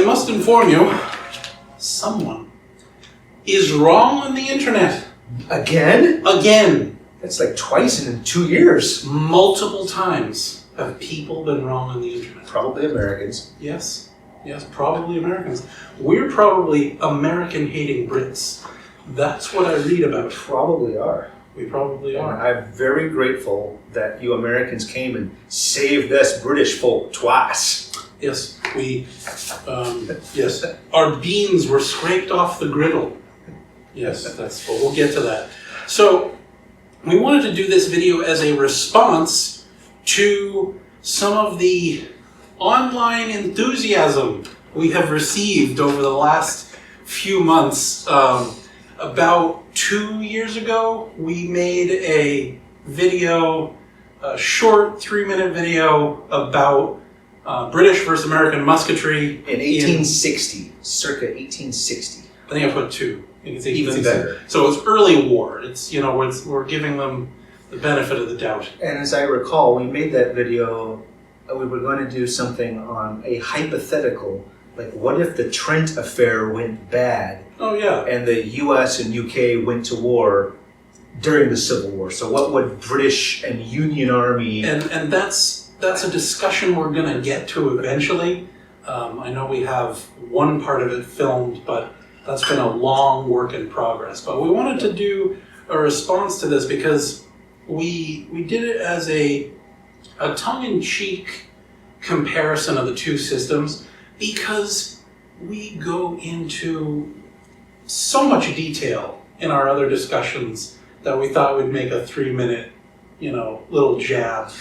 I must inform you, someone is wrong on the internet. Again? Again. That's like twice in 2 years. Multiple times have people been wrong on the internet. Probably Americans. Yes, probably Americans. We're probably American-hating Brits. That's what I read about. Probably are. We probably are. And I'm very grateful that you Americans came and saved us British folk twice. Yes, yes, our beans were scraped off the griddle. Yes, we'll get to that. So, we wanted to do this video as a response to some of the online enthusiasm we have received over the last few months. About 2 years ago, we made a video, a short 3-minute video about British versus American musketry. In 1860, circa 1860. I think I put 2. I think it's Even better. So it's early war. It's, we're giving them the benefit of the doubt. And as I recall, we made that video, we were going to do something on a hypothetical, like what if the Trent affair went bad? Oh, yeah. And the US and UK went to war during the Civil War. So what would British and Union Army... And that's a discussion we're going to get to eventually. I know we have one part of it filmed, but that's been a long work in progress. But we wanted to do a response to this because we did it as a tongue-in-cheek comparison of the two systems because we go into so much detail in our other discussions that we thought we'd make a 3-minute, little jab.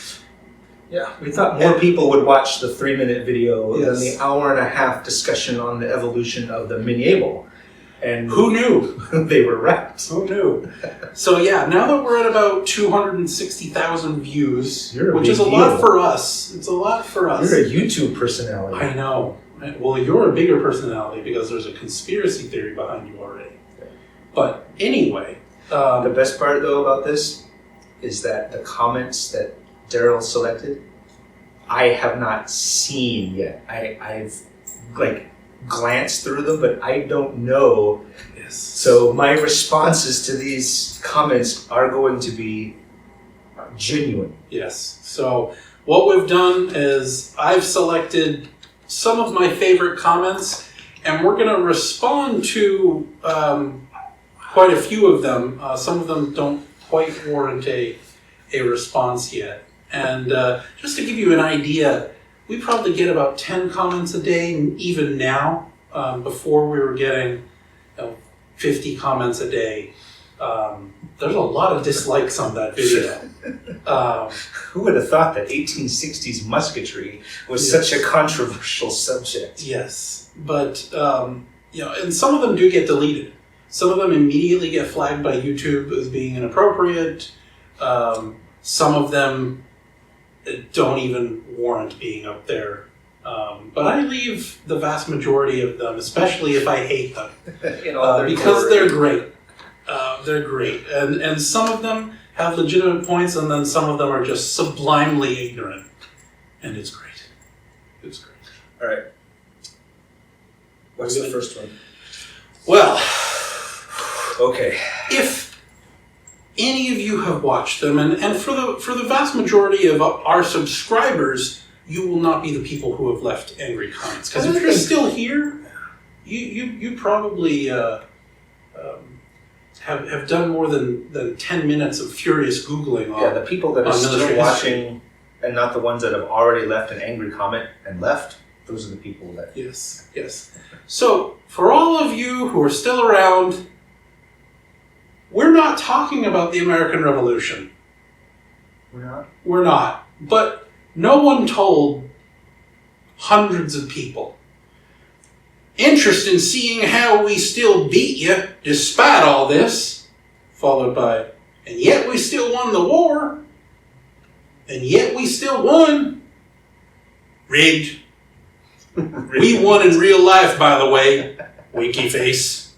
Yeah, we thought more people would watch the 3-minute video than the hour-and-a-half discussion on the evolution of the medieval. And who knew? They were right. Who knew? So yeah, now that we're at about 260,000 views, which is a lot for us. It's a lot for us. You're a YouTube personality. I know. Well, you're a bigger personality because there's a conspiracy theory behind you already. But anyway. The best part, though, about this is that the comments that Darrell selected, I have not seen yet. I've glanced through them, but I don't know. Yes. So my responses to these comments are going to be genuine. Yes. So what we've done is I've selected some of my favorite comments, and we're going to respond to quite a few of them. Some of them don't quite warrant a response yet. And just to give you an idea, we probably get about 10 comments a day, even now. Before we were getting 50 comments a day. There's a lot of dislikes on that video. Who would have thought that 1860s musketry was such a controversial subject? Yes, but and some of them do get deleted. Some of them immediately get flagged by YouTube as being inappropriate. Some of them don't even warrant being up there. But I leave the vast majority of them, especially if I hate them, because they're great. They're great, and some of them have legitimate points, and then some of them are just sublimely ignorant, and it's great. It's great. All right. What's the first one? Well, okay. If any of you have watched them, and for the vast majority of our subscribers, you will not be the people who have left angry comments. Because if you're still here, you probably have done more than 10 minutes of furious Googling on the people that are still watching and not the ones that have already left an angry comment and left, those are the people that... Yes. So, for all of you who are still around, we're not talking about the American Revolution. We're not? We're not. But no one told hundreds of people. Interest in seeing how we still beat you despite all this, followed by, and yet we still won the war, and yet we still won. Rigged. We won in real life, by the way, winky face.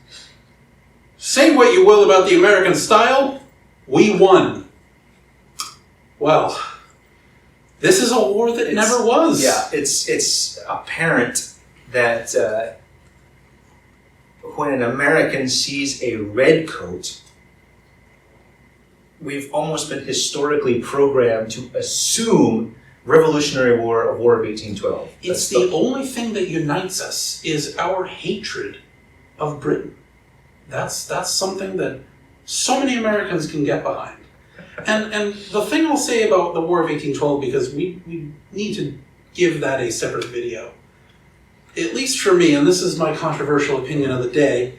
Say what you will about the American style, we won. Well, this is a war that never was. Yeah, it's apparent that when an American sees a red coat, we've almost been historically programmed to assume Revolutionary War, a War of 1812. It's the only thing that unites us is our hatred of Britain. That's something that so many Americans can get behind. And the thing I'll say about the War of 1812, because we need to give that a separate video, at least for me, and this is my controversial opinion of the day,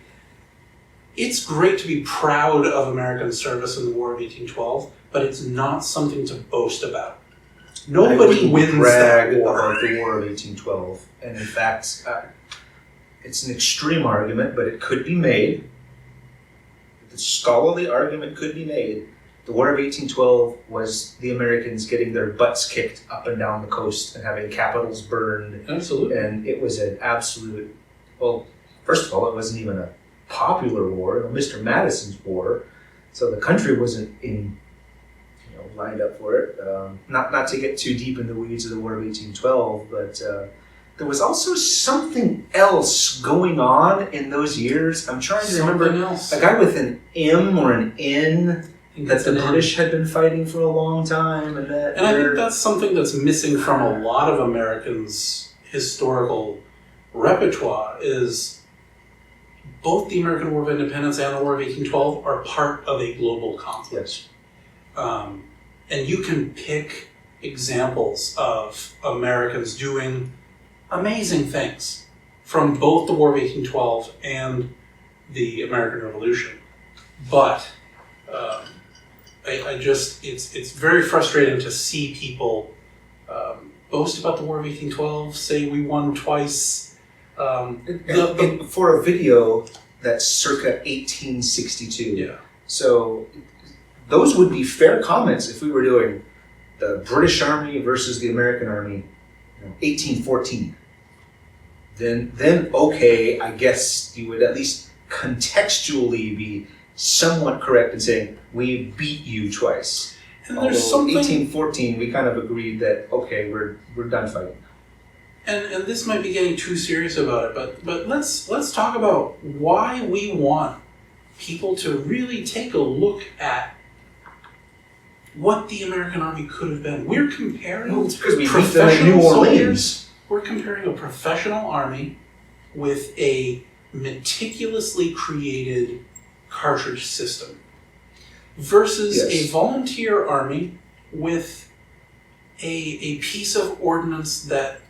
it's great to be proud of American service in the War of 1812, but it's not something to boast about. Nobody wins that war. About the War of 1812, and in fact, it's an extreme argument, but it could be made. The scholarly argument could be made. The War of 1812 was the Americans getting their butts kicked up and down the coast and having capitals burned. Absolutely. And it was an absolute, well, first of all, it wasn't even a popular war, Mr. Madison's war, so the country wasn't lined up for it. Not to get too deep in the weeds of the War of 1812, but there was also something else going on in those years. I'm trying to remember a guy with an M or an N that the British had been fighting for a long time, and I think that's something that's missing from a lot of Americans' historical repertoire. Is both the American War of Independence and the War of 1812 are part of a global conflict. Yes. And you can pick examples of Americans doing amazing things from both the War of 1812 and the American Revolution. But it's very frustrating to see people boast about the War of 1812, say we won twice. For a video that's circa 1862. Yeah. So those would be fair comments if we were doing the British Army versus the American Army, 1814. Then okay, I guess you would at least contextually be somewhat correct in saying we beat you twice. And there's something 1814, we kind of agreed that okay, we're done fighting. And this might be getting too serious about it, but let's talk about why we want people to really take a look at what the American Army could have been. We're comparing because we beat them in professional New Orleans. soldiers. We're comparing a professional army with a meticulously created cartridge system versus a volunteer army with a piece of ordnance that,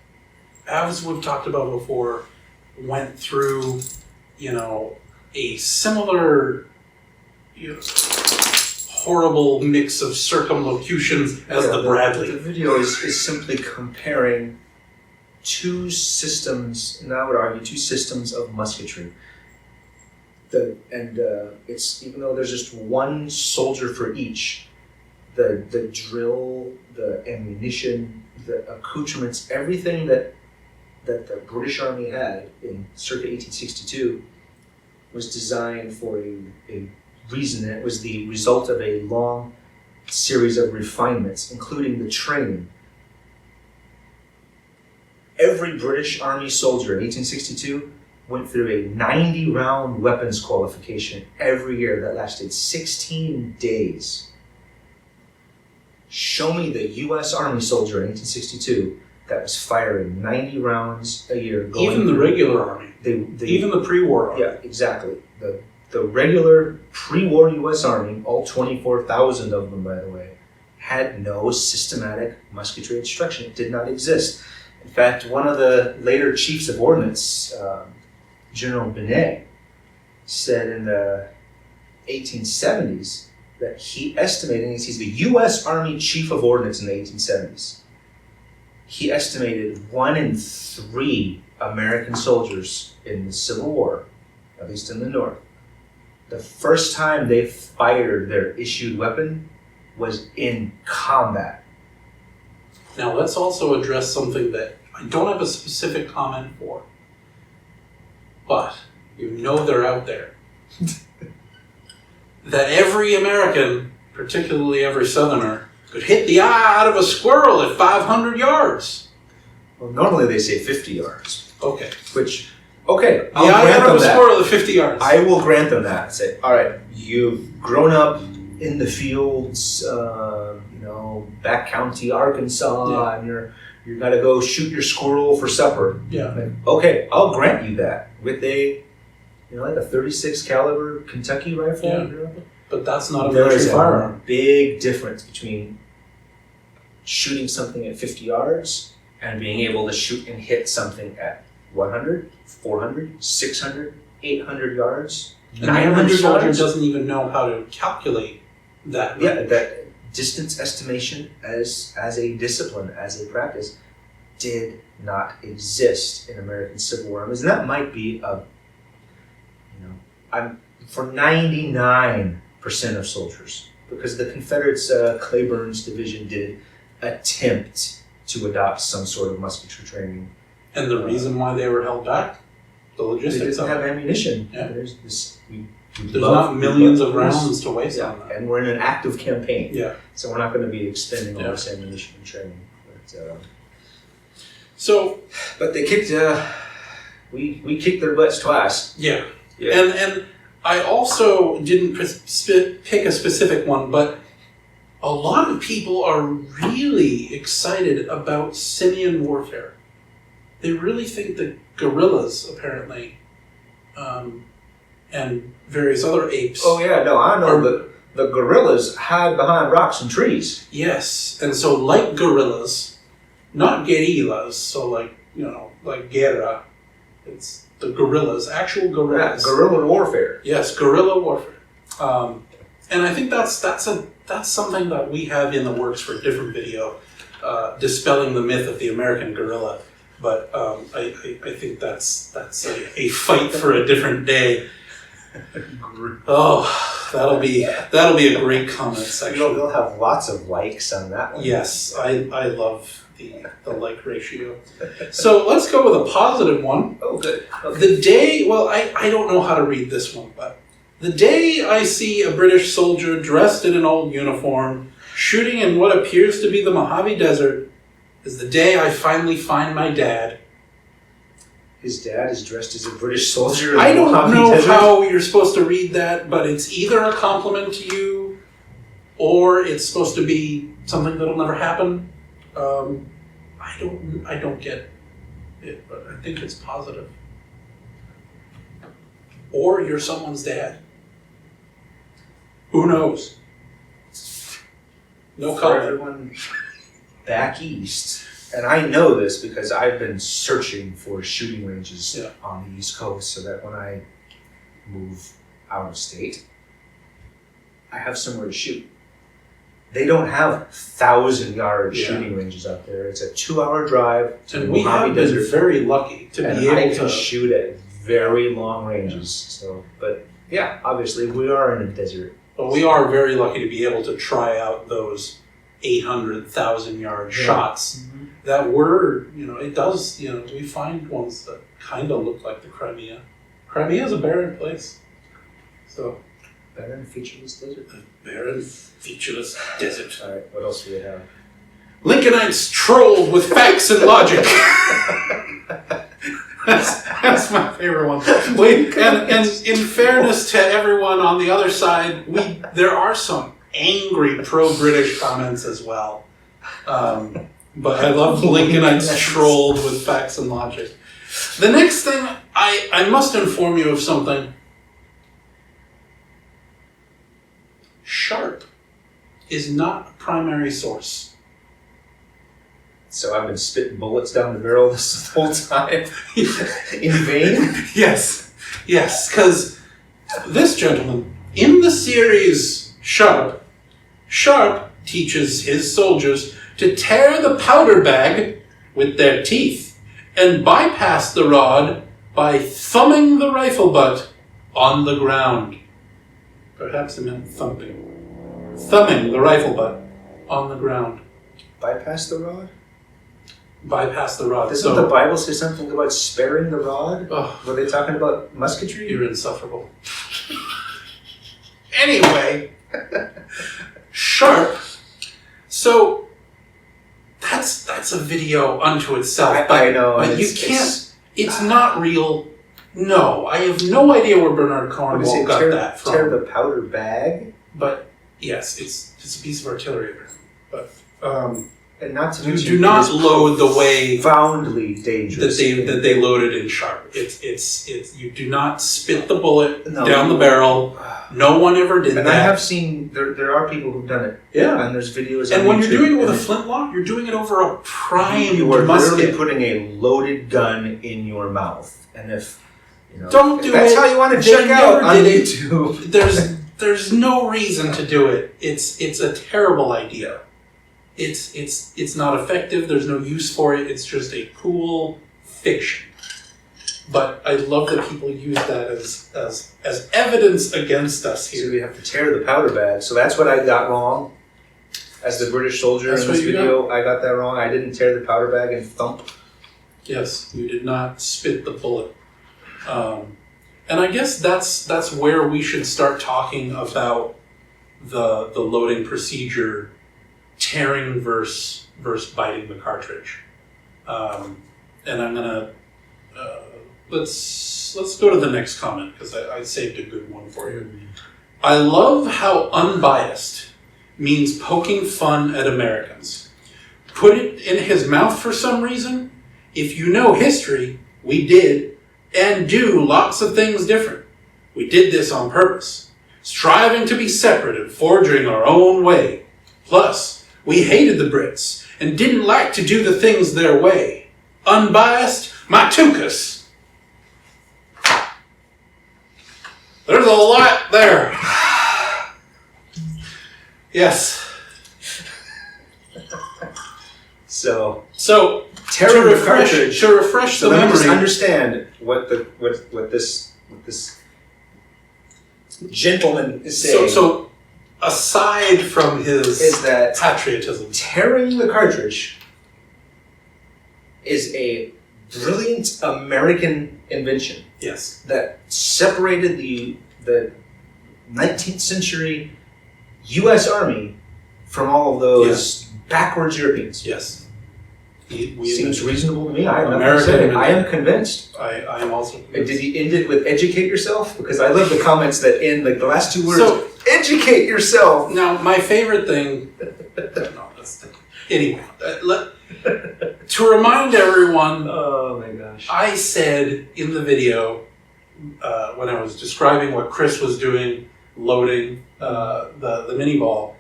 as we've talked about before, went through, a similar, horrible mix of circumlocutions as the Bradley. The video is simply comparing two systems, and I would argue two systems of musketry. It's, even though there's just one soldier for each, the drill, the ammunition, the accoutrements, everything that the British Army had in circa 1862 was designed for a reason. It was the result of a long series of refinements, including the training. Every British Army soldier in 1862 went through a 90-round weapons qualification every year that lasted 16 days. Show me the U.S. Army soldier in 1862 that was firing 90 rounds a year. Even the regular army. Even the pre-war army. Yeah, exactly. The regular pre-war U.S. Army, all 24,000 of them, by the way, had no systematic musketry instruction. It did not exist. In fact, one of the later chiefs of ordnance, General Binet, said in the 1870s that he estimated, and he's the U.S. Army Chief of Ordnance in the 1870s, he estimated 1 in 3 American soldiers in the Civil War, at least in the North, the first time they fired their issued weapon was in combat. Now let's also address something that I don't have a specific comment for, but they're out there. That every American, particularly every Southerner, could hit the eye out of a squirrel at 500 yards. Well, normally they say 50 yards. Okay. Which, okay, I'll grant them that. Score of the 50 yards. I will grant them that. Say, all right, you've grown up in the fields, back county Arkansas, and you got to go shoot your squirrel for supper. Yeah. Like, okay, I'll grant you that with a, like a 36 caliber Kentucky rifle. Yeah. But that's not a military firearm. Big difference between shooting something at 50 yards and being able to shoot and hit something at 100, 400, 600, 800 yards. And the average soldier doesn't even know how to calculate that. Yeah, that distance estimation as a discipline, as a practice, did not exist in American Civil War armies. And that might be for 99% of soldiers, because the Confederates, Cleburne's division did attempt to adopt some sort of musketry training. And the reason why they were held back? The logistics. They didn't have ammunition. Yeah. There's not millions of rounds to waste on that. And we're in an active campaign. Yeah. So we're not going to be expending all this ammunition and training. But they kicked, we kicked their butts twice. Yeah. And I also didn't pick a specific one, but a lot of people are really excited about simian warfare. They really think that gorillas, apparently, and various other apes. Oh yeah, no, I know that the gorillas hide behind rocks and trees. Yes, and so like gorillas, not guerrillas, so like guerra, it's the gorillas, actual gorillas. Yeah, guerrilla warfare. Yes, guerrilla warfare. And I think that's something that we have in the works for a different video, dispelling the myth of the American guerrilla. But I think that's a fight for a different day. Oh, that'll be a great comment section. They'll have lots of likes on that one. Yes, I love the like ratio. So let's go with a positive one. Oh, good. Okay. The day, well, I don't know how to read this one, but the day I see a British soldier dressed in an old uniform shooting in what appears to be the Mojave Desert is the day I finally find my dad. His dad is dressed as a British soldier in I don't Mojave know Desert? how you're supposed to read that, but it's either a compliment to you or it's supposed to be something that'll never happen. I don't get it, but I think it's positive. Or you're someone's dad. Who knows? No For comment. everyone back east, and I know this because I've been searching for shooting ranges on the East Coast so that when I move out of state, I have somewhere to shoot. They don't have 1,000-yard shooting ranges out there. It's a 2-hour drive to the Mojave Desert. Been very lucky to be able to shoot at very long ranges. So, but yeah, obviously we are in a desert. But we are very lucky to be able to try out those 800,000-yard shots that were, it does, we find ones that kind of look like the Crimea. Crimea is a barren place. So. Barren, featureless desert? A barren, featureless desert. All right, what else do we have? Lincolnites trolled with facts and logic. That's my favorite one. And in fairness to everyone on the other side, there are some angry pro-British comments as well. But I love Lincolnites trolled with facts and logic. The next thing, I must inform you of something. Sharp is not a primary source. So I've been spitting bullets down the barrel this whole time in vain? Yes, because this gentleman, in the series Sharp teaches his soldiers to tear the powder bag with their teeth and bypass the rod by thumbing the rifle butt on the ground. Perhaps it meant thumping. Thumbing the rifle butt on the ground. Bypass the rod? Bypass the rod. Doesn't the Bible say something about sparing the rod? Were they talking about musketry? You're insufferable. Anyway, Sharp. So that's a video unto itself. I know. But you can't. It's not real. No, I have no idea where Bernard Cornwall got that from. Tear the powder bag? But yes, it's a piece of artillery. But and not to you mention, do not load the way profoundly dangerous that they loaded in Sharp. It's you do not spit the bullet No. down the barrel. No one ever did And that. I have seen there are people who've done it. Yeah. And there's videos. And on when YouTube, you're doing it with a flintlock, you're doing it over a primed you are musket. literally putting a loaded gun in your mouth. And if Don't if do that's it. how you want to They check out never on did it. YouTube. There's no reason to do it. It's a terrible idea. It's not effective. There's no use for it. It's just a cool fiction. But I love that people use that as evidence against us So here. we have to tear the powder bag. So that's what I got wrong. As the British soldier That's in this what you video, I got that wrong. I didn't tear the powder bag and thump. Yes, you did not spit the bullet. And I guess that's where we should start talking about the loading procedure, tearing versus biting the cartridge. And I'm gonna let's go to the next comment because I saved a good one for you. I love how unbiased means poking fun at Americans. Put it in his mouth for some reason. If you know history, we did and do lots of things different. We did this on purpose, striving to be separate and forging our own way. Plus, we hated the Brits and didn't like to do the things their way. Unbiased, my tuchus. There's a lot there. Yes. So to tearing the refresh cartridge. the Let me just memory. understand what this gentleman is saying. So aside from his is that patriotism, tearing the cartridge is a brilliant American invention yes, that separated the 19th century U.S. Army from all of those backwards Europeans. yes. Seems reasonable to me. I have nothing to American say. invention. I am convinced. I am also. Did he end it with educate yourself? Because I love the comments that end like the last two words. So- educate yourself. Now, my favorite thing. Anyway, to remind everyone, Oh my gosh. I said in the video when I was describing what Chris was doing, loading the mini ball.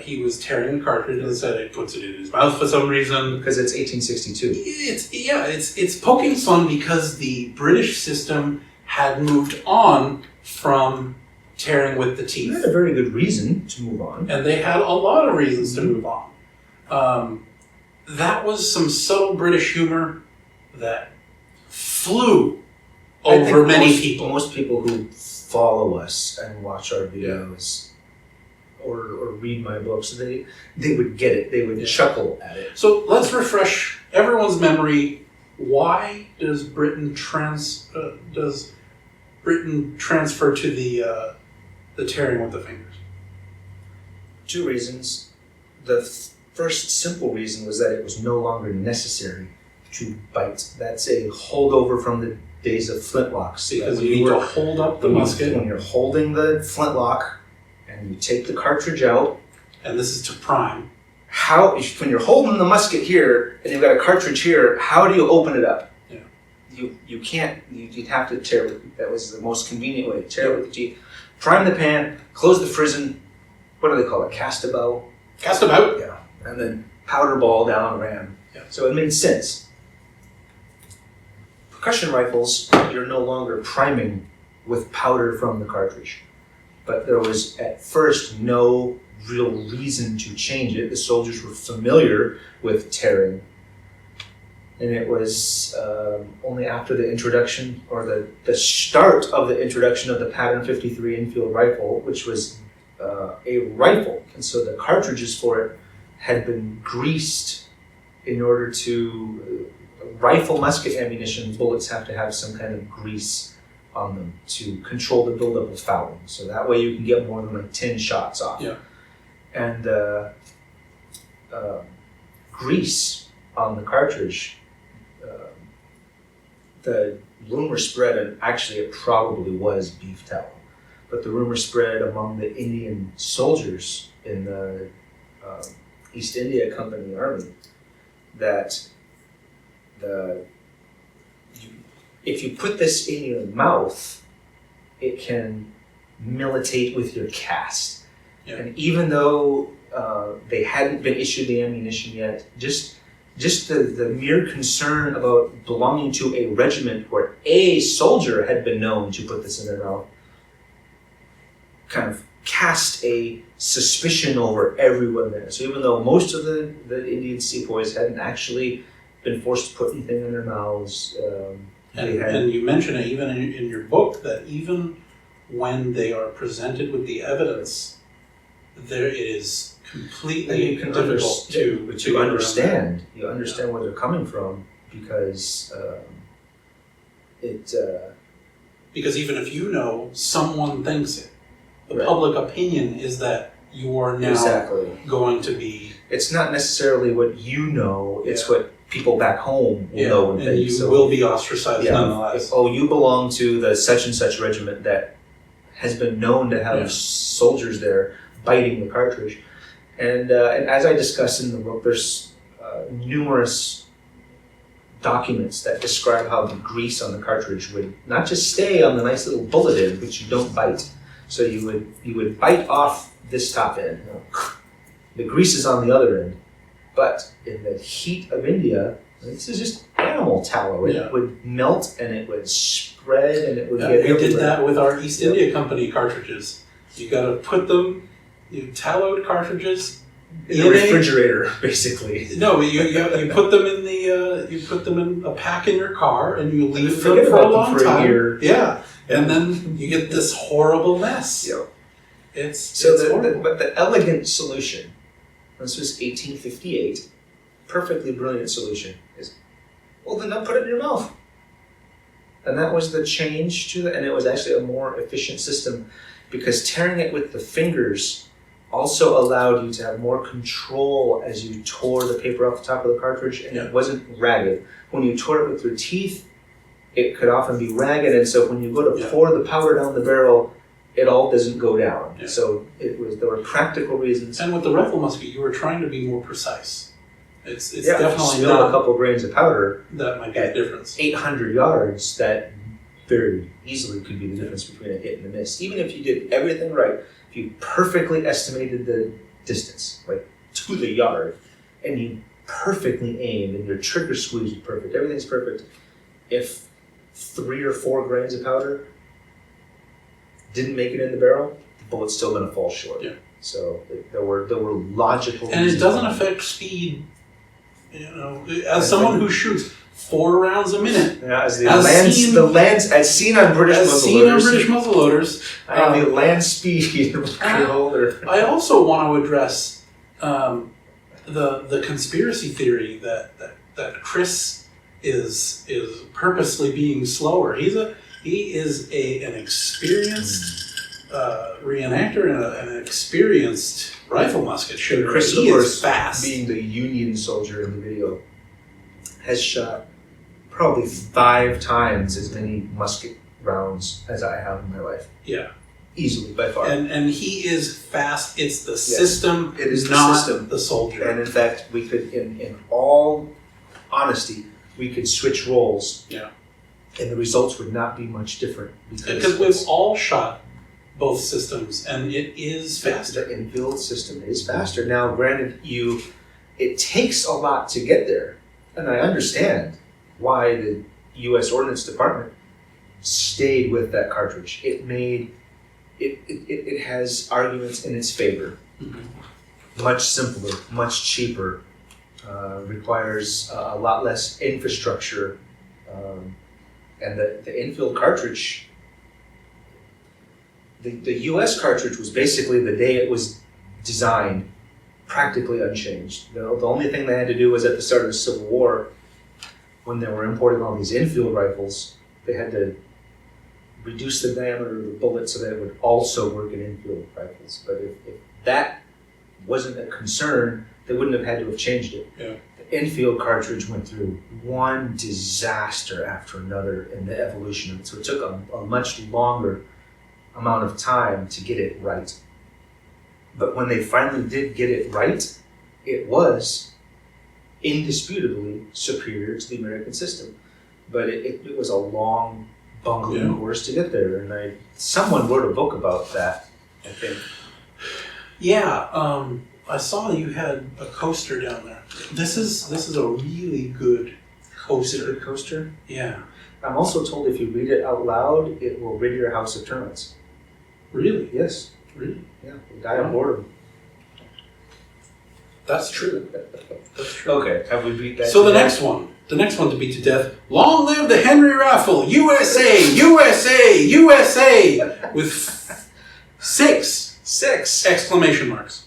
He was tearing the cartridge and said he puts it in his mouth for some reason. Because it's 1862. It's poking fun because the British system had moved on from tearing with the You teeth, had a very good reason to move on. and they had a lot of reasons to move on. That was some subtle British humor that flew I think over many most, people. Most people who follow us and watch our videos or read my books, they would get it. They would chuckle at it. So let's refresh everyone's memory. Why does Britain transfer to the tearing with the fingers? Two reasons. The first simple reason was that it was no longer necessary to bite. That's a holdover from the days of flintlocks. Because you need to hold up the musket, When you're holding the flintlock and you take the cartridge out, and this is to prime. when you're holding the musket here and you've got a cartridge here, how do you open it up? Yeah. You can't. You'd have to tear it. That was the most convenient way to tear it with the teeth. Prime the pan, close the frizzen. What do they call it? Cast about. Cast about. Yeah, and then powder ball down ram. Yeah. So it made sense. Percussion rifles, you're no longer priming with powder from the cartridge. But there was at first no real reason to change it. The soldiers were familiar with tearing. And it was only after the introduction, or the start of the introduction of the Pattern 53 Enfield rifle, which was a rifle. And so the cartridges for it had been greased in order to rifle musket ammunition. Bullets have to have some kind of grease on them to control the buildup of fouling. So that way you can get more than like 10 shots off. Yeah. And grease on the cartridge, the rumor spread, and actually it probably was beef tallow, but the rumor spread among the Indian soldiers in the East India Company Army that if you put this in your mouth, it can militate with your caste. Yeah. And even though they hadn't been issued the ammunition yet, just the mere concern about belonging to a regiment where a soldier had been known to put this in their mouth kind of cast a suspicion over everyone there. So even though most of the Indian sepoys hadn't actually been forced to put anything in their mouths, and you mention it even in your book that even when they are presented with the evidence, there is completely difficult to understand. You understand where they're coming from because because even if you know, someone thinks it. The Right. public opinion is that you are now going to be. It's not necessarily what you know; it's Yeah. what people back home will know and think. You will be ostracized nonetheless. You belong to the such and such regiment that has been known to have soldiers there biting the cartridge. And as I discussed in the book, there's numerous documents that describe how the grease on the cartridge would not just stay on the nice little bullet end, which you don't bite. So you would bite off this top end. The grease is on the other end. But in the heat of India, this is just animal tallow. It would melt and it would spread and it would get everywhere. We did that with our East India Company cartridges. You got to put them, tallowed cartridges in a refrigerator, basically. No, you put them in you put them in a pack in your car and you leave them Forget for a about long them for a time. year. Yeah, and then you get this horrible mess. Yeah. It's horrible. But the elegant solution, this was 1858, perfectly brilliant solution, is, well, then don't put it in your mouth. And that was the change to and it was actually a more efficient system because tearing it with the fingers also allowed you to have more control as you tore the paper off the top of the cartridge, and it wasn't ragged. When you tore it with your teeth, it could often be ragged, and so when you go to pour the powder down the barrel, it all doesn't go down. Yeah. So there were practical reasons. And with the rifle musket, you were trying to be more precise. It's definitely not a couple grains of powder. That might be the difference. 800 yards, that very easily could be the difference between a hit and a miss. Even if you did everything right, if you perfectly estimated the distance, like to the yard, and you perfectly aimed and your trigger squeeze was perfect, everything's perfect. If 3 or 4 grains of powder didn't make it in the barrel, the bullet's still going to fall short. Yeah. So there were logical and it doesn't affect speed. As someone who shoots 4 rounds a minute, as seen on British muzzleloaders, I am the land speed holder. I also want to address the conspiracy theory that Chris is purposely being slower. He is an experienced reenactor and an experienced rifle musket shooter. Chris, he is fast. Being the Union soldier in the video, has shot probably 5 times as many musket rounds as I have in my life. Yeah. Easily, by far. And he is fast. It's the system, it is not the the soldier. And in fact, we could, in all honesty, we could switch roles. Yeah. And the results would not be much different. Because we've all shot both systems, and it is faster. The infield system is faster. Now, granted, it takes a lot to get there. And I understand why the U.S. Ordnance Department stayed with that cartridge. It has arguments in its favor. Mm-hmm. Much simpler, much cheaper, requires a lot less infrastructure, and the infield cartridge, the U.S. cartridge was basically the day it was designed, practically unchanged. The only thing they had to do was at the start of the Civil War, when they were importing all these infield rifles, they had to reduce the diameter of the bullet so that it would also work in infield rifles. But if that wasn't a concern, they wouldn't have had to have changed it. Yeah. The Enfield cartridge went through one disaster after another in the evolution of it. So it took a much longer amount of time to get it right. But when they finally did get it right, it was indisputably superior to the American system. But it was a long, bungling course to get there. And someone wrote a book about that, I think. Yeah, I saw you had a coaster down there. This is a really good coaster. Is it a good coaster? Yeah. I'm also told if you read it out loud, it will rid your house of termites. Really? Yes. Really? Yeah. We'll die of boredom. That's true. That's true. Okay. Have we beat that? So the next one to beat to death. Long live the Henry Rifle, USA, USA, USA, with 6 exclamation marks.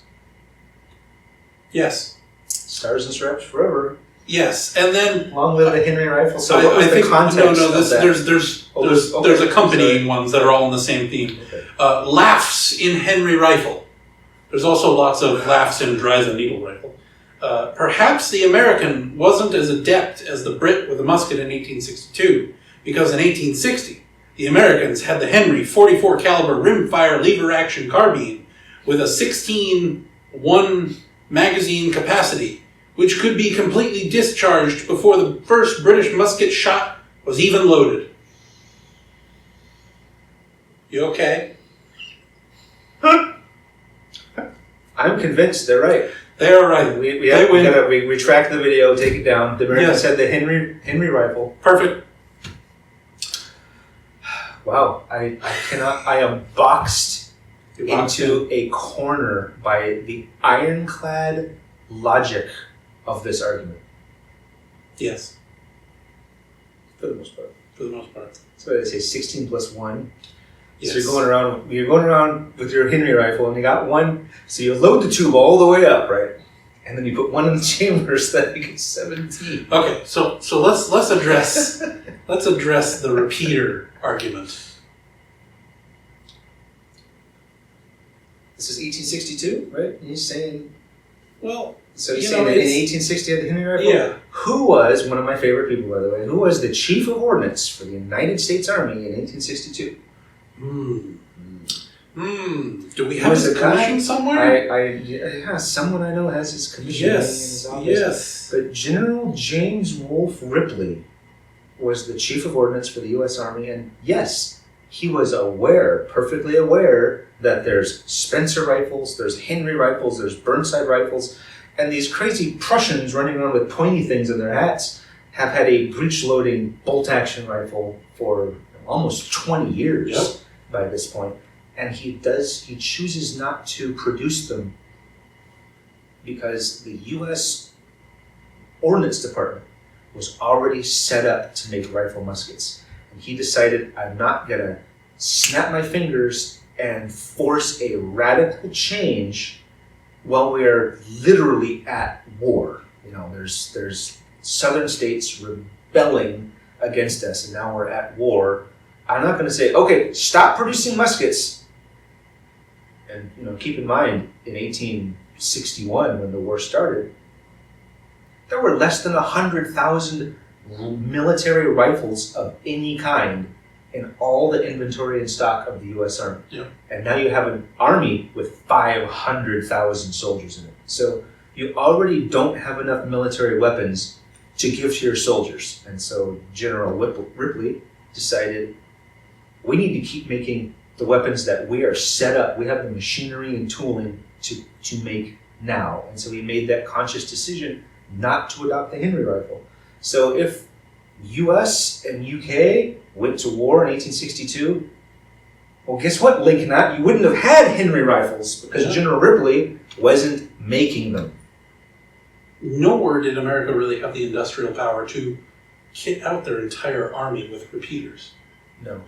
Yes. Stars and stripes forever. Yes, and then Long live the Henry Rifle. So what was the context of that? There's accompanying ones that are all in the same theme. Okay. Laughs in Henry Rifle. There's also lots of laughs in Dryden Needle Rifle. Perhaps the American wasn't as adept as the Brit with the musket in 1862, because in 1860 the Americans had the Henry 44 caliber rimfire lever action carbine with a 16-1 magazine capacity, which could be completely discharged before the first British musket shot was even loaded. You okay? I'm convinced they're right. They are right. We gotta retract the video, take it down. The Americans had the Henry Rifle. Perfect. Wow, I cannot. I am boxed into a corner by the ironclad logic of this argument. Yes. For the most part. For the most part. So they say 16 plus 1. Yes. So you're going around with your Henry rifle, and you got one. So you load the tube all the way up, right? And then you put one in the chamber so that you get 17. Okay, so let's address the repeater argument. This is 1862, right? And he's saying. Well, so he's saying that in 1860 had the Henry rifle. Yeah. Who was one of my favorite people, by the way? Who was the chief of ordnance for the United States Army in 1862? Do we have his commission somewhere? Yeah, someone I know has his commission in his office. Yes. But General James Wolfe Ripley was the chief of ordnance for the U.S. Army, and yes, he was perfectly aware, that there's Spencer rifles, there's Henry rifles, there's Burnside rifles, and these crazy Prussians running around with pointy things in their hats have had a breech-loading bolt-action rifle for almost 20 years by this point. And he chooses not to produce them because the U.S. Ordnance Department was already set up to make rifle muskets. And he decided, I'm not going to snap my fingers and force a radical change while we are literally at war. You know, there's southern states rebelling against us, and now we're at war. I'm not going to say, okay, stop producing muskets. And keep in mind, in 1861, when the war started, there were less than 100,000 military rifles of any kind in all the inventory and stock of the U.S. Army. Yeah. And now you have an army with 500,000 soldiers in it. So you already don't have enough military weapons to give to your soldiers. And so General Ripley decided, we need to keep making the weapons that we are set up. We have the machinery and tooling to make now. And so he made that conscious decision not to adopt the Henry rifle. So if US and UK went to war in 1862, well, guess what, Lincoln? You wouldn't have had Henry rifles because General Ripley wasn't making them. Nowhere did America really have the industrial power to kit out their entire army with repeaters. No.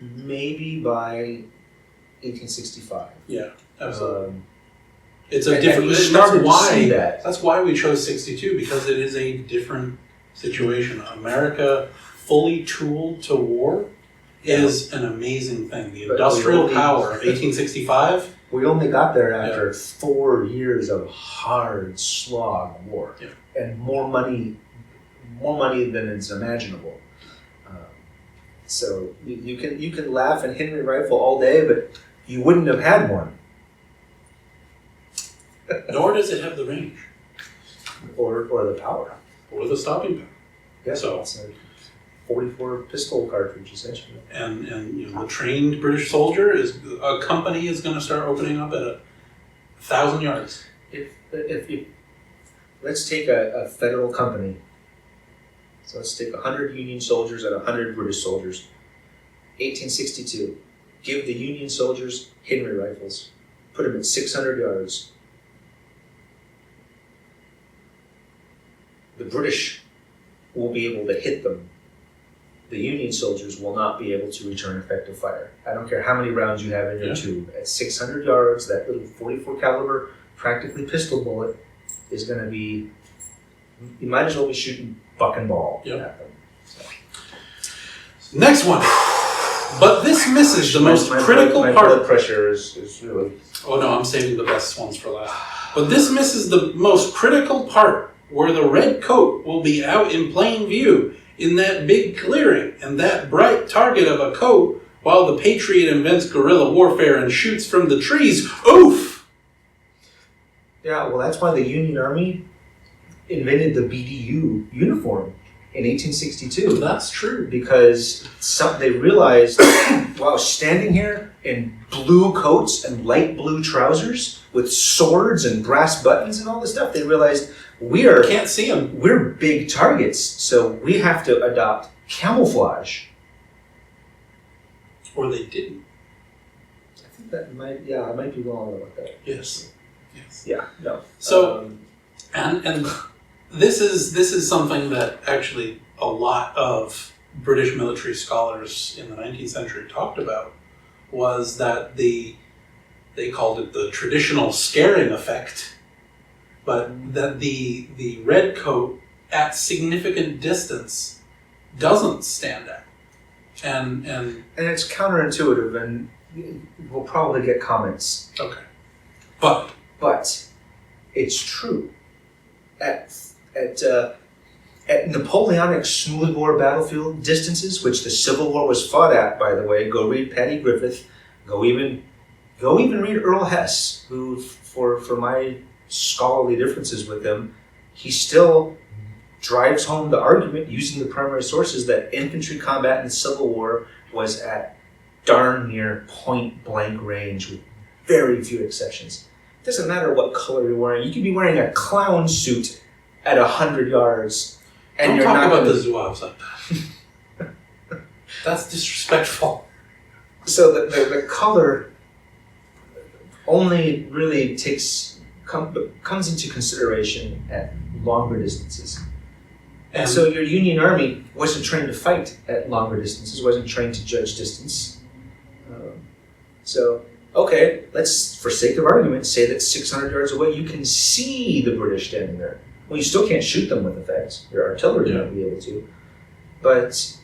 Maybe by 1865. Yeah, absolutely. It's a different. That's why we chose 62, because it is a different situation. America fully tooled to war is an amazing thing. The industrial power of 1865 We only got there after 4 years of hard slog war, and more money than is imaginable. So you can laugh at Henry rifle all day, but you wouldn't have had one. Nor does it have the range or the power, or the stopping power. Yeah, So it's a 44 pistol cartridge essentially. And the trained British soldier a company is going to start opening up at 1,000 yards. If let's take a federal company. So let's take 100 Union soldiers and 100 British soldiers. 1862. Give the Union soldiers Henry rifles. Put them at 600 yards. The British will be able to hit them. The Union soldiers will not be able to return effective fire. I don't care how many rounds you have in your tube. At 600 yards, that little 44 caliber, practically pistol bullet is going to be. You might as well be shooting buck and ball at them. So. Next one. But this misses the most critical part. My blood pressure is really. Oh no, I'm saving the best ones for last. But this misses the most critical part, where the red coat will be out in plain view in that big clearing, and that bright target of a coat, while the Patriot invents guerrilla warfare and shoots from the trees. Oof! Yeah, well, that's why the Union Army invented the BDU uniform in 1862. That's true. Because they realized, while standing here in blue coats and light blue trousers with swords and brass buttons and all this stuff, they realized can't see them. We're big targets, so we have to adopt camouflage. Or they didn't. I think that I might be wrong about that. Yes. Yeah, no. So, and this is something that actually a lot of British military scholars in the 19th century talked about, was that they called it the traditional scaring effect, but that the red coat at significant distance doesn't stand out. And it's counterintuitive, and we'll probably get comments. Okay. But it's true. At Napoleonic smoothbore battlefield distances, which the Civil War was fought at, by the way, go read Paddy Griffith, go even read Earl Hess, who, for my scholarly differences with him, he still drives home the argument using the primary sources that infantry combat in the Civil War was at darn near point blank range with very few exceptions. It doesn't matter what color you're wearing. You could be wearing a clown suit at 100 yards. And don't you're talk not about gonna... the Zouaves like that. That's disrespectful. So the color only really comes into consideration at longer distances. And so your Union Army wasn't trained to fight at longer distances, wasn't trained to judge distance. Okay, let's, for sake of argument, say that 600 yards away you can see the British standing there. Well, you still can't shoot them with effect. Your artillery might be able to. But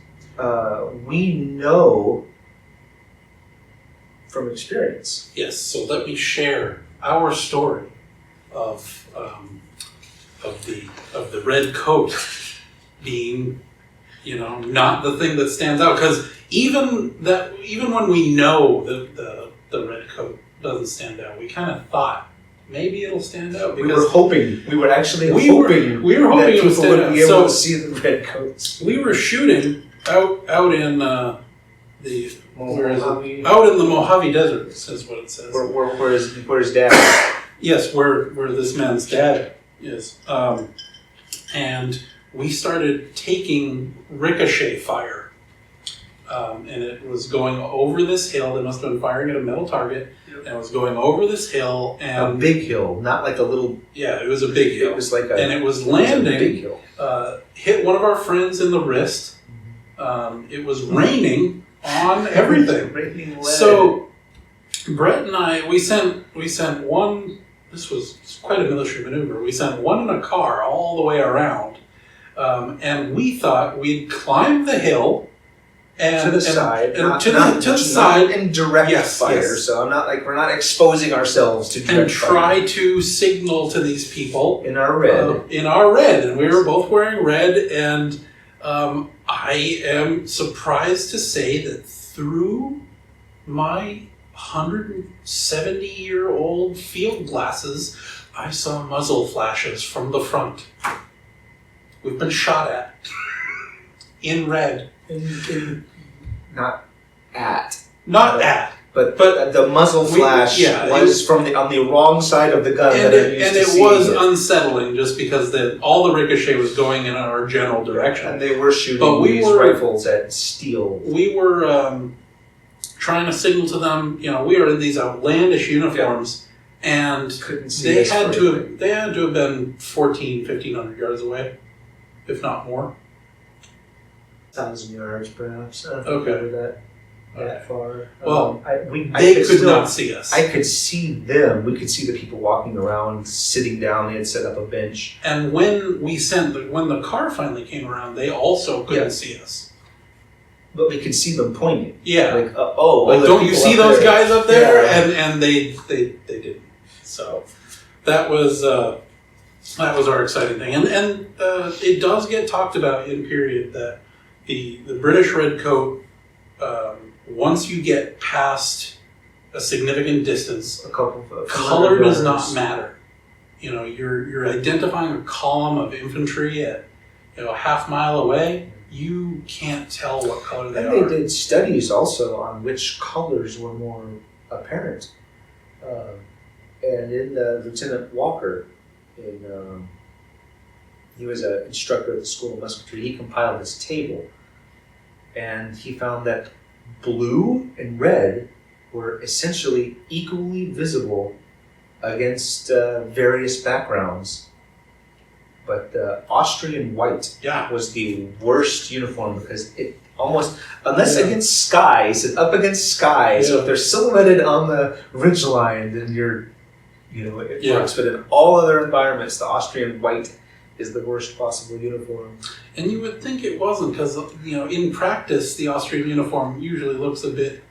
we know from experience. Yes, so let me share our story of the red coat being, not the thing that stands out. Because even when we know that the red coat doesn't stand out, we kind of thought maybe it'll stand out. Because we were hoping. We were actually hoping. We were hoping it would stand would out. be able to see the red coats. We were shooting out in the Mojave. Out in the Mojave Desert, is what it says. Where's Dad? Yes, where this man's dad is. And we started taking ricochet fire. And it was going over this hill. They must have been firing at a metal target. And it was going over this hill. And a big hill, not like a little... Yeah, it was a big hill. It was like and it was landing, big hill. Hit one of our friends in the wrist. It was raining on everything. Raining lead. So Brett and I, we sent one. This was quite a military maneuver. We sent one in a car all the way around, and we thought we'd climb the hill And, to the side, and not, to not, the side, not in direct Yes, fire. yes. So I'm not like we're not exposing ourselves to direct and try fire. to signal to these people In our red. and we were both wearing red, and I am surprised to say that through my 170-year-old field glasses, I saw muzzle flashes from the front. We've been shot at in red. Not at. Not at. But the muzzle flash was on the wrong side of the gun And that I'm used to it seeing was unsettling just because all the ricochet was going in our general direction. And they were shooting these rifles at steel. We were trying to signal to them, we were in these outlandish uniforms, and Couldn't see they us had for to anything. have been 1,500 yards away, if not more. 1,000 yards, perhaps. I don't Okay. remember that far. Well, I they could not see us. I could see them. We could see the people walking around, sitting down. They had set up a bench. And when the car finally came around, they also couldn't see us. But we could see them pointing. Yeah. Like, Don't you see those guys up there? Yeah. And they didn't. So that was our exciting thing. And it does get talked about in period that the British redcoat, once you get past a significant distance, color does not matter. You're identifying a column of infantry at a half mile away. You can't tell what color they are. And they did studies also on which colors were more apparent. And in Lieutenant Walker, he was an instructor at the School of Musketry. He compiled this table, and he found that blue and red were essentially equally visible against various backgrounds. But Austrian white was the worst uniform because it almost, unless against skies and up against skies, so if they're silhouetted on the ridgeline, then it works. But in all other environments, the Austrian white is the worst possible uniform. And you would think it wasn't because, in practice, the Austrian uniform usually looks a bit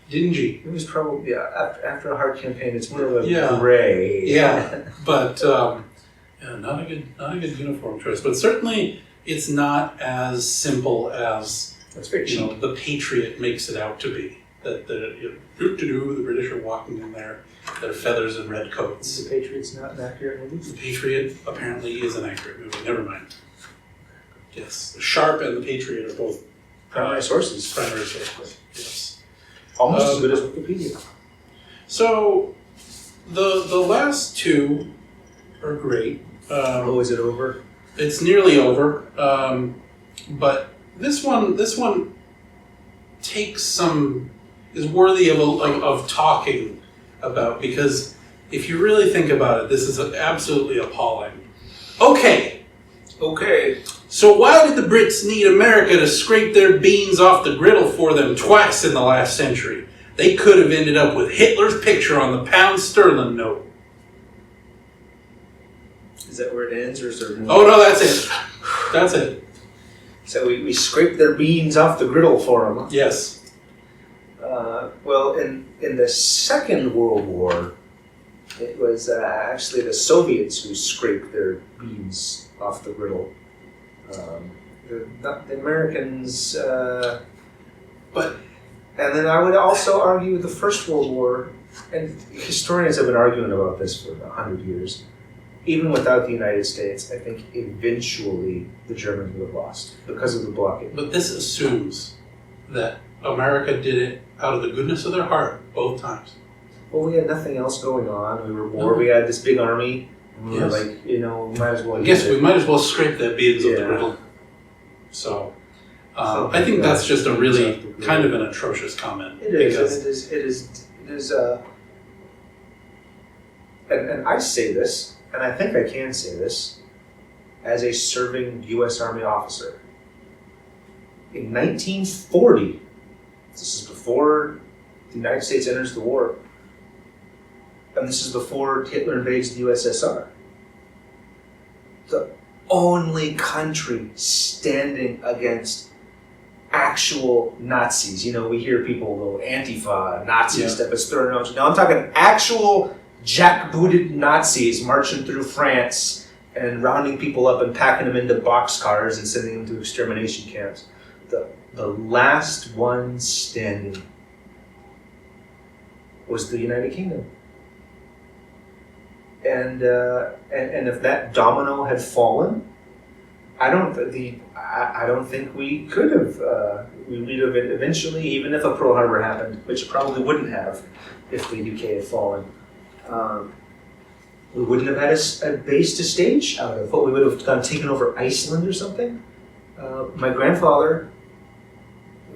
dingy. It was probably, after a hard campaign, it's more of a gray. Yeah, but not a good uniform choice. But certainly, it's not as simple as That's very cheap. The Patriot makes it out to be. That the British are walking in their feathers and red coats. The Patriot's not an accurate movie? The Patriot apparently is an accurate movie. Never mind. Yes, the Sharp and the Patriot are both Primary sources. Primary sources. Yes. Almost as good as Wikipedia. So the last two are great. Is it over? It's nearly over, but this one is worthy of talking about, because if you really think about it, this is absolutely appalling. Okay. So why did the Brits need America to scrape their beans off the griddle for them twice in the last century? They could have ended up with Hitler's picture on the pound sterling note. Is that where it ends, or is there more? Oh no, that's it. That's it. So we scraped their beans off the griddle for them. Yes. Well, in the Second World War, it was actually the Soviets who scraped their beans off the griddle. The Americans, and then I would also argue the First World War, and historians have been arguing about this for 100 years. Even without the United States, I think eventually the Germans would have lost because of the blockade. But this assumes that America did it out of the goodness of their heart both times. Well, we had nothing else going on. We were bored. We had this big army. And we were like, might as well. I guess we might as well scrape that beans off the griddle. So, I think that's just a really kind of an atrocious comment. It is. And I say this, and I think I can say this, as a serving U.S. Army officer. In 1940, this is before the United States enters the war, and this is before Hitler invades the USSR. The only country standing against actual Nazis. You know, we hear people go Antifa, Nazi Yeah. stuff is thrown out. Now I'm talking actual jackbooted Nazis marching through France and rounding people up and packing them into boxcars and sending them to extermination camps. The last one standing was the United Kingdom. And if that domino had fallen, I don't think we could have. We'd have eventually, even if a Pearl Harbor happened, which it probably wouldn't have, if the UK had fallen, we wouldn't have had a base to stage out of. But we would have taken over Iceland or something. My grandfather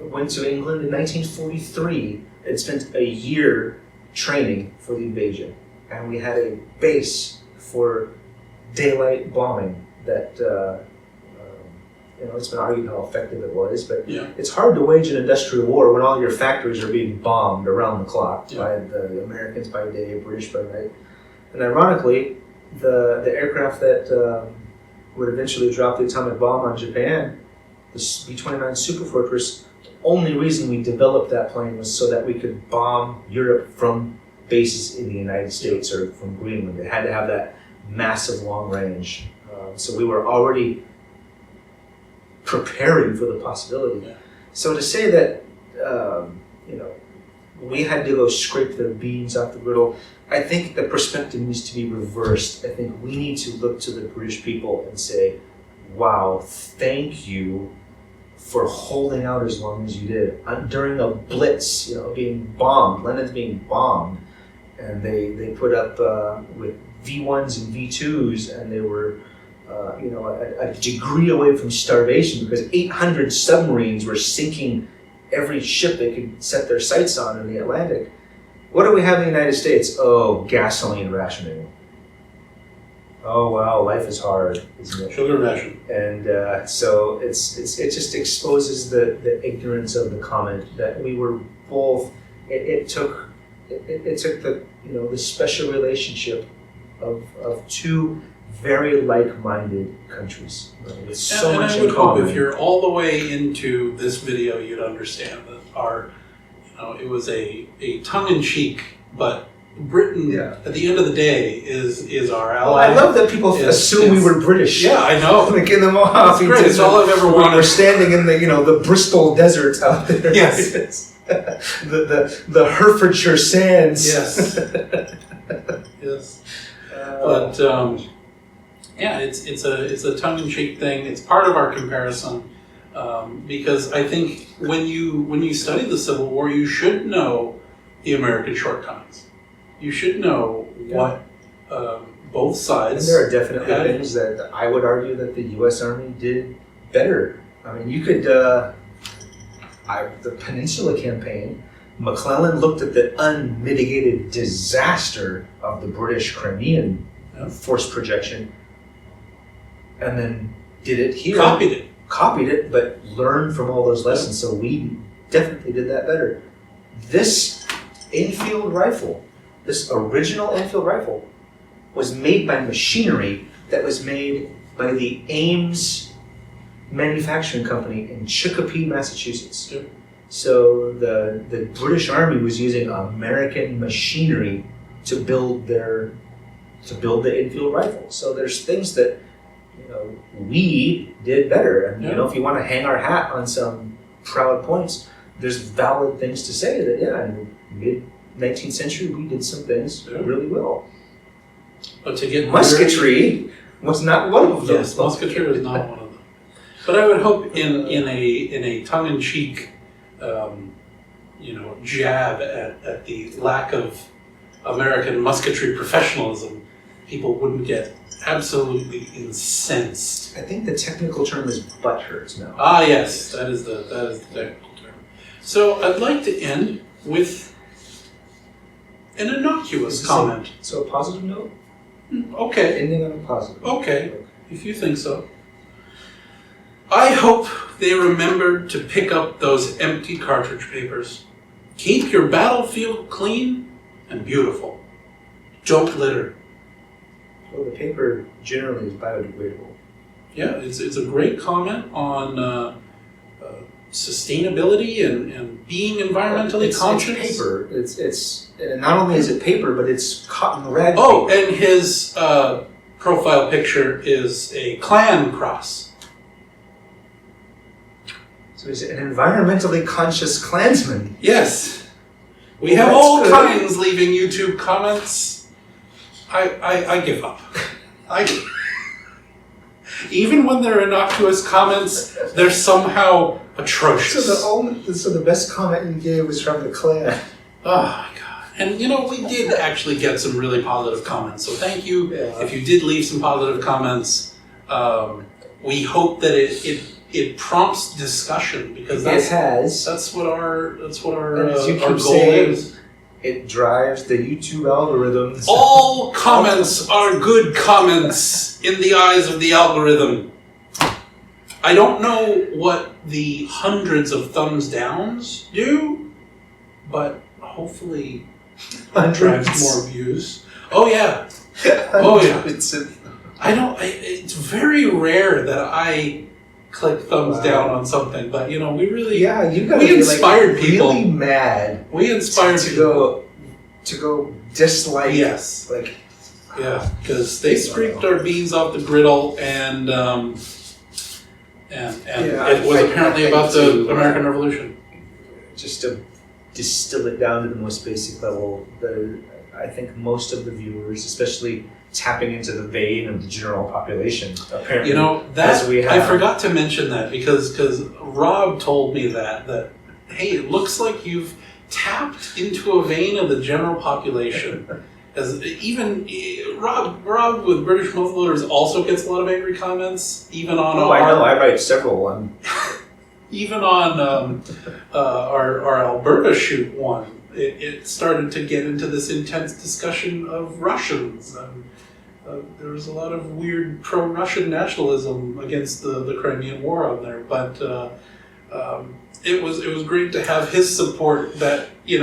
went to England in 1943 and spent a year training for the invasion. And we had a base for daylight bombing that, it's been argued how effective it was, but it's hard to wage an industrial war when all your factories are being bombed around the clock by the Americans by day, British by night. And ironically, the aircraft that would eventually drop the atomic bomb on Japan, the B-29 Superfortress, the only reason we developed that plane was so that we could bomb Europe from bases in the United States or from Greenland. They had to have that massive long range. So we were already preparing for the possibility. Yeah. So to say that, we had to go scrape their beans off the griddle, I think the perspective needs to be reversed. I think we need to look to the British people and say, wow, thank you for holding out as long as you did. During a blitz, being bombed, London's being bombed, and they put up with V1s and V2s, and they were a degree away from starvation because 800 submarines were sinking every ship they could set their sights on in the Atlantic. What do we have in the United States? Oh, gasoline rationing. Oh well, life is hard, isn't it? Sugar ration. And so it just exposes the ignorance of the comment that we were both. It took the special relationship of two very like-minded countries with so much I would in hope common. if you're all the way into this video, you'd understand that it was a tongue-in-cheek, but Britain at the end of the day is our ally. Well, I love that people assume we were British. Yeah, I know. Like in the Mojave. It's great. It's all I've ever wanted. We're standing in the Bristol desert out there. Yes. the Herefordshire sands. Yes. Yes. But it's a tongue-in-cheek thing. It's part of our comparison because I think when you study the Civil War, you should know the American shortcomings. You should know what both sides. And there are definitely things that I would argue that the U.S. Army did better. I mean, you could the Peninsula Campaign. McClellan looked at the unmitigated disaster of the British Crimean force projection, and then did it here. Copied it, but learned from all those lessons. So we definitely did that better. This Enfield rifle, this original Enfield rifle, was made by machinery that was made by the Ames Manufacturing Company in Chicopee, Massachusetts. Yep. So the British Army was using American machinery to build the Enfield rifle. So there's things that we did better, and if you want to hang our hat on some proud points, there's valid things to say that in the mid-19th century we did some things really well. But to get musketry was not one of them. Yes, musketry was not one of them. But I would hope in a tongue-in-cheek jab at the lack of American musketry professionalism, people wouldn't get absolutely incensed. I think the technical term is butt hurts now. Ah, yes, that is the technical term. So I'd like to end with an innocuous comment. So a positive note? Okay. Ending on a positive note. Okay, if you think so. I hope they remembered to pick up those empty cartridge papers. Keep your battlefield clean and beautiful. Don't litter. Well, the paper generally is biodegradable. Yeah, it's a great comment on sustainability and being environmentally conscious. It's paper. It's not only is it paper, but it's cotton rag. Oh, paper. and his profile picture is a Klan cross. So he's an environmentally conscious Klansman. Yes. We Well, have that's all good. kinds leaving YouTube comments. I give up. Even when they're innocuous comments, they're somehow atrocious. So the best comment you gave was from the Klan. Oh my god. And we did actually get some really positive comments. So thank you. Yeah. If you did leave some positive comments, we hope that it prompts discussion, because that's what our And as you our keep goal saying, is. it drives the YouTube algorithms. All comments are good comments in the eyes of the algorithm. I don't know what the hundreds of thumbs downs do, but hopefully it drives more views. Oh yeah. Oh yeah. It's very rare that I click thumbs down on something, but we really we inspired people. Really mad. We inspired to go dislike. Yes. Like. Yeah, because they scraped our beans off the griddle, and it was apparently about the American Revolution. Just to distill it down to the most basic level, I think most of the viewers, especially tapping into the vein of the general population, apparently. I forgot to mention that because Rob told me that hey, it looks like you've tapped into a vein of the general population. As even Rob with British muzzleloaders also gets a lot of angry comments, even on I know. I write several. Even on our Alberta shoot one, it started to get into this intense discussion of Russians, and there was a lot of weird pro-Russian nationalism against the Crimean War on there. But it was great to have his support. That you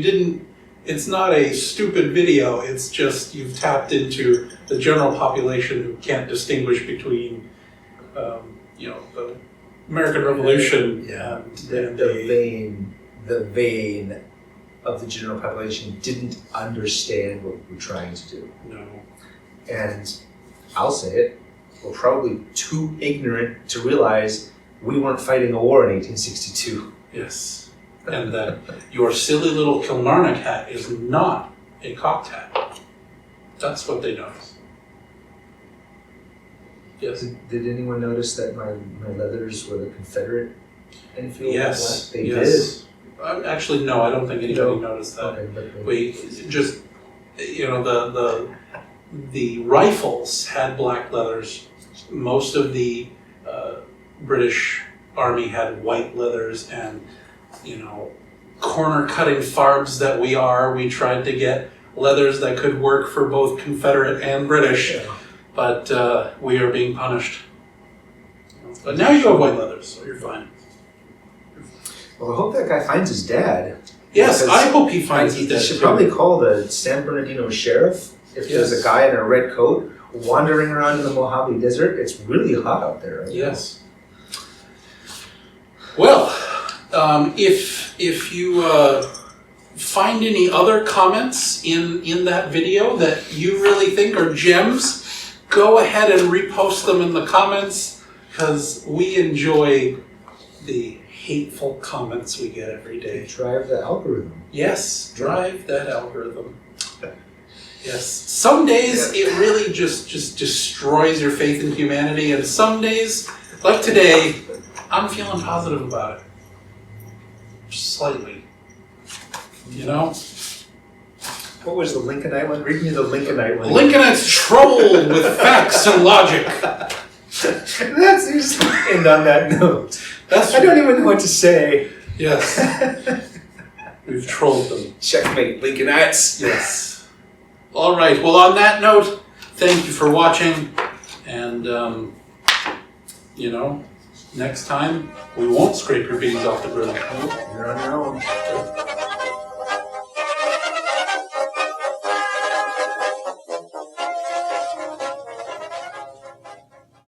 didn't. It's not a stupid video. It's just you've tapped into the general population who can't distinguish between the American Revolution and the vein of the general population didn't understand what we're trying to do. No. And I'll say it, we're probably too ignorant to realize we weren't fighting a war in 1862. Yes. And that your silly little Kilmarnock hat is not a Capt hat. That's what they notice. Yes. Did anyone notice that my leathers were the Confederate Enfield? Yes. They did. Actually, no, I don't think anybody noticed that. Okay, but We just, the rifles had black leathers. Most of the British Army had white leathers, and corner-cutting farbs that we are, we tried to get leathers that could work for both Confederate and British, but we are being punished. But now you have white leathers, so you're fine. Well, I hope that guy finds his dad. Yes, I hope he finds his dad. They should probably call the San Bernardino sheriff if there's a guy in a red coat wandering around in the Mojave Desert. It's really hot out there. Right? Yes. Well, if you find any other comments in that video that you really think are gems, go ahead and repost them in the comments, because we enjoy the hateful comments we get every day. Drive the algorithm. Yes, drive that algorithm. Yes. Some days it really just destroys your faith in humanity, and some days, like today, I'm feeling positive about it. Slightly. What was the Lincolnite one? Read me the Lincolnite one. Lincolnites troll with facts and logic. That's just end on that note. I don't even know what to say. Yes. We've trolled them. Checkmate, Lincolnites. Yes. All right. Well, on that note, thank you for watching, and next time we won't scrape your beans off the grill. You're on your own.